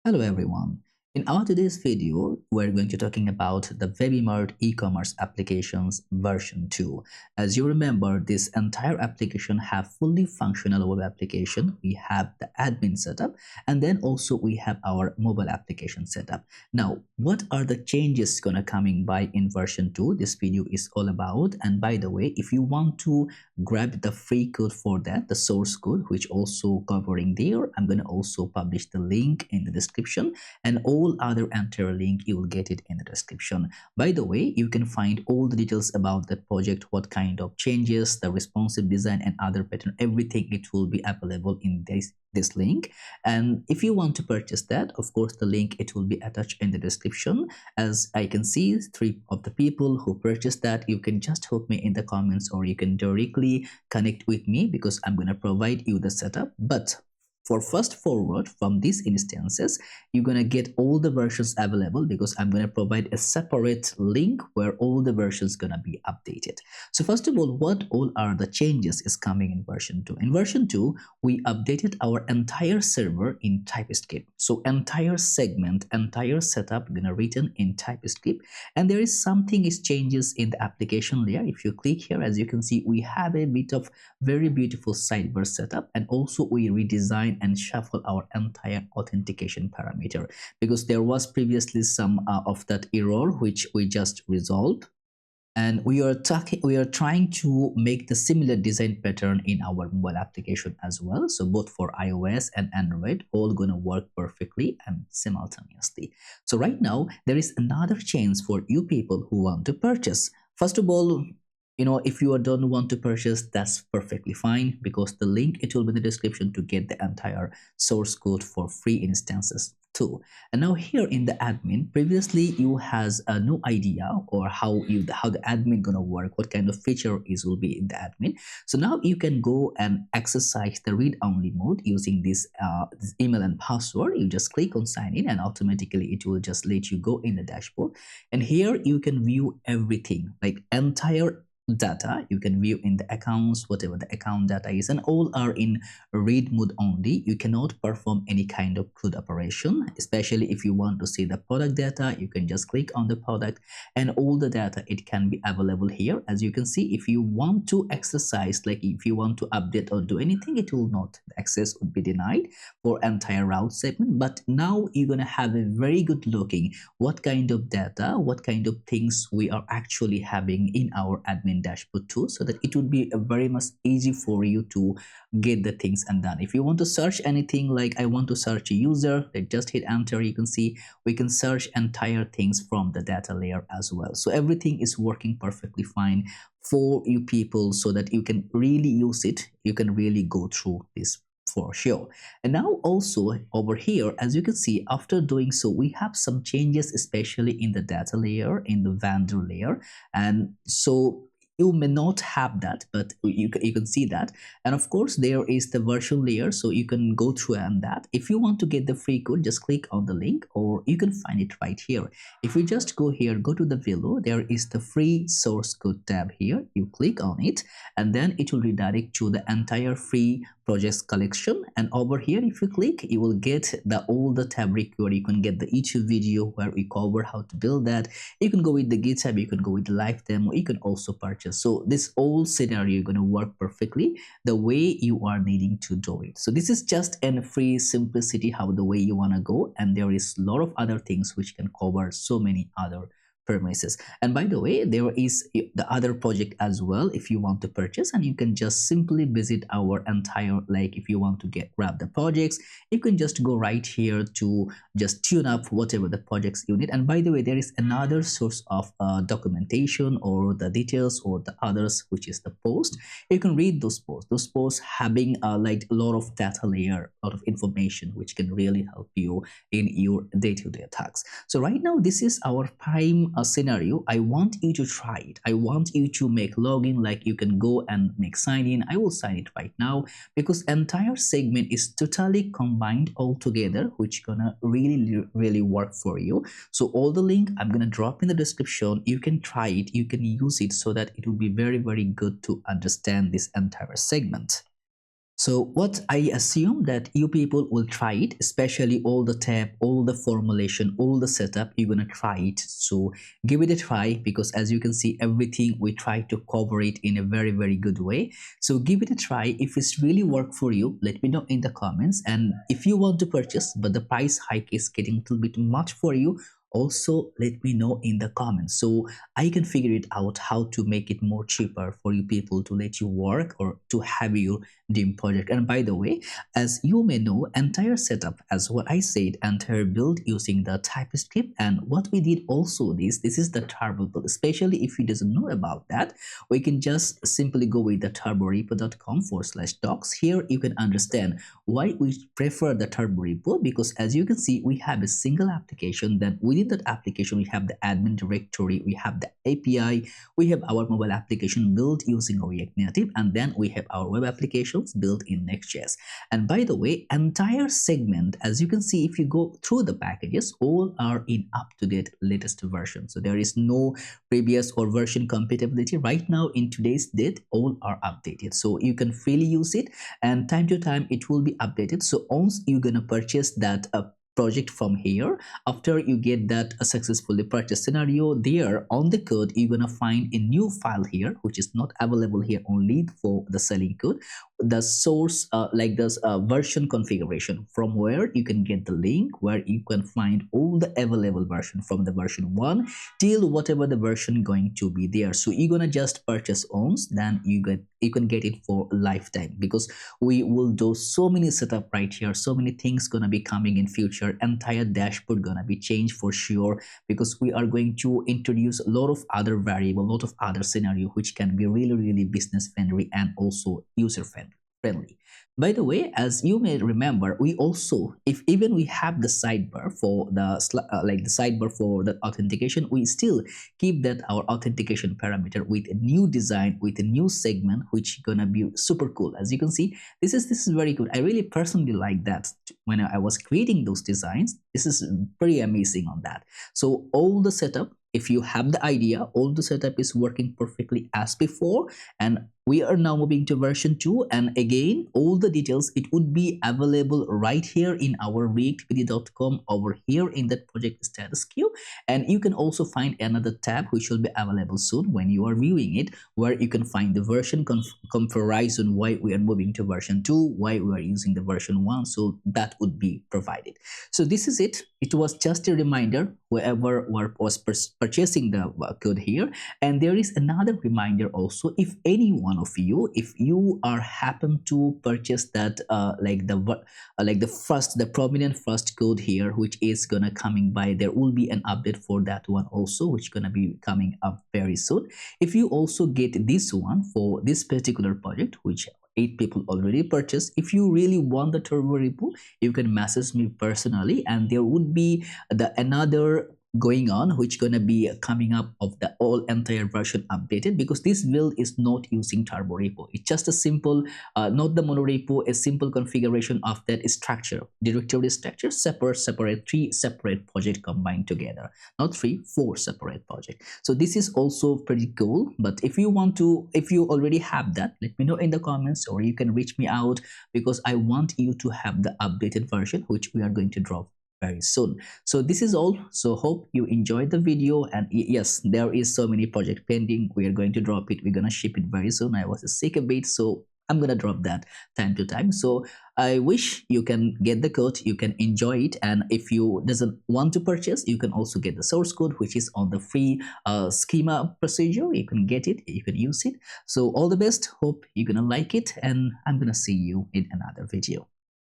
Hello everyone. In our today's video, we're going to talking about the BabyMart e-commerce applications version 2. As you remember, this entire application have fully functional web application. We have the admin setup, and then also we have our mobile application setup. Now, what are the changes gonna coming by in version 2? This video is all about. And by the way, if you want to grab the free code for that, the source code, which also covering there, I'm gonna also publish the link in the description, and all other entire link you will get it in the description. By the way, you can find all the details about the project, what kind of changes, the responsive design and other pattern, everything. It will be available in this link. And if you want to purchase that, of course the link it will be attached in the description. As I can see, 3 of the people who purchased that, you can just hook me in the comments or you can directly connect with me because I'm going to provide you the setup. But for first forward from these instances, you're going to get all the versions available because I'm going to provide a separate link where all the versions going to be updated. So first of all, what all are the changes is coming in version 2? In version 2, we updated our entire server in TypeScript. So entire segment, entire setup gonna written in TypeScript, and there is something is changes in the application layer. If you click here, as you can see, we have a bit of very beautiful sidebar setup, and also we redesign and shuffle our entire authentication parameter because there was previously some of that error which we just resolved, and we are trying to make the similar design pattern in our mobile application as well. So both for iOS and Android, all gonna work perfectly and simultaneously. So right now there is another change for you people who want to purchase. First of all, if you don't want to purchase, that's perfectly fine because the link it will be in the description to get the entire source code for free instances too. And now here in the admin, previously you has no idea or how the admin gonna work, what kind of feature is will be in the admin. So now you can go and exercise the read only mode using this email and password. You just click on sign in and automatically it will just let you go in the dashboard, and here you can view everything like entire data. You can view in the accounts whatever the account data is, and all are in read mode only. You cannot perform any kind of CRUD operation, especially if you want to see the product data. You can just click on the product and all the data it can be available here. As you can see, if you want to exercise, like if you want to update or do anything, it will not, the access would be denied for entire route segment. But now you're gonna have a very good looking what kind of data, what kind of things we are actually having in our admin dashboard too, so that it would be very much easy for you to get the things undone. If you want to search anything, like I want to search a user, like just hit enter, you can see we can search entire things from the data layer as well. So everything is working perfectly fine for you people so that you can really use it, you can really go through this for sure. And now also over here, as you can see, after doing so, we have some changes, especially in the data layer, in the vendor layer. And so you may not have that, but you can see that. And of course there is the version layer, so you can go through on that. If you want to get the free code, just click on the link or you can find it right here. If you just go here, go to the below, there is the free source code tab here. You click on it and then it will redirect to the entire free projects collection, and over here if you click, you will get the all the tab where you can get the YouTube video where we cover how to build that. You can go with the GitHub, you can go with the live demo, you can also purchase. So this whole scenario is going to work perfectly the way you are needing to do it. So this is just a free simplicity how the way you want to go, and there is a lot of other things which can cover so many other premises. And by the way, there is the other project as well if you want to purchase, and you can just simply visit our entire, like if you want to grab the projects, you can just go right here to just tune up whatever the projects you need. And by the way, there is another source of documentation or the details or the others, which is the post. You can read those posts having like a lot of data layer, a lot of information which can really help you in your day-to-day tasks. So right now this is our prime scenario. I want you to try it. I want you to make login, like you can go and make sign in. I will sign it right now because entire segment is totally combined all together, which gonna really work for you. So all the link I'm gonna drop in the description. You can try it, you can use it so that it will be very good to understand this entire segment. So what I assume that you people will try it, especially all the tab, all the formulation, all the setup, you're gonna try it. So give it a try, because as you can see, everything we try to cover it in a very, very good way. So give it a try. If it's really work for you, let me know in the comments. And if you want to purchase, but the price hike is getting a little bit much for you, also let me know in the comments, so I can figure it out how to make it more cheaper for you people to let you work or to have you dim project. And by the way, as you may know, entire setup, as what I said, entire build using the TypeScript. And what we did also, this is the turbo build. Especially if you doesn't know about that, we can just simply go with the turborepo.com/docs. Here you can understand why we prefer the turborepo, because as you can see, we have a single application. Then within that application, we have the admin directory, we have the API, we have our mobile application built using React Native, and then we have our web applications built in Next.js. And by the way, entire segment, as you can see, if you go through the packages, all are in up-to-date latest version. So there is no previous or version compatibility. Right now in today's date, all are updated. So you can freely use it, and time to time it will be updated. So once you're gonna purchase that project from here, after you get that a successfully purchased scenario, there on the code you're gonna find a new file here, which is not available here only for the selling code, the source like this version configuration, from where you can get the link where you can find all the available version from the version 1 till whatever the version going to be there. So you're gonna just purchase once, then you can get it for lifetime, because we will do so many setup right here, so many things gonna be coming in future. Entire dashboard gonna be changed for sure, because we are going to introduce a lot of other variable, a lot of other scenario which can be really, really business friendly and also user friendly. By the way, as you may remember, we also, if even we have the sidebar for the like the sidebar for the authentication, we still keep that our authentication parameter with a new design, with a new segment, which gonna be super cool. As you can see, this is very good. I really personally like that. When I was creating those designs, this is pretty amazing on that. So all the setup, if you have the idea, all the setup is working perfectly as before. And we are now moving to version 2, and again all the details, it would be available right here in our reactpd.com, over here in that project status queue. And you can also find another tab which will be available soon when you are viewing it, where you can find the version comparison, why we are moving to version 2, why we are using the version 1. So that would be provided. So this is it. It was just a reminder whoever was purchasing the code here. And there is another reminder also, if any one of you, if you are happen to purchase that like the prominent first code here, which is gonna coming by, there will be an update for that one also, which gonna be coming up very soon. If you also get this one for this particular project, which 8 people already purchased, if you really want the turbo repo, you can message me personally, and there would be the another going on which gonna be coming up of the all entire version updated, because this build is not using turbo repo. It's just a simple not the monorepo, a simple configuration of that structure, directory structure, separate 3 separate project combined together, not 3, 4 separate project. So this is also pretty cool. But if you want to, if you already have that, let me know in the comments, or you can reach me out, because I want you to have the updated version which we are going to drop very soon. So this is all. So hope you enjoyed the video. And yes, there is so many project pending. We are going to drop it, we're gonna ship it very soon. I was sick a bit, so I'm gonna drop that time to time. So I wish you can get the code, you can enjoy it. And if you doesn't want to purchase, you can also get the source code, which is on the free schema procedure. You can get it, you can use it. So all the best, hope you're gonna like it, and I'm gonna see you in another video.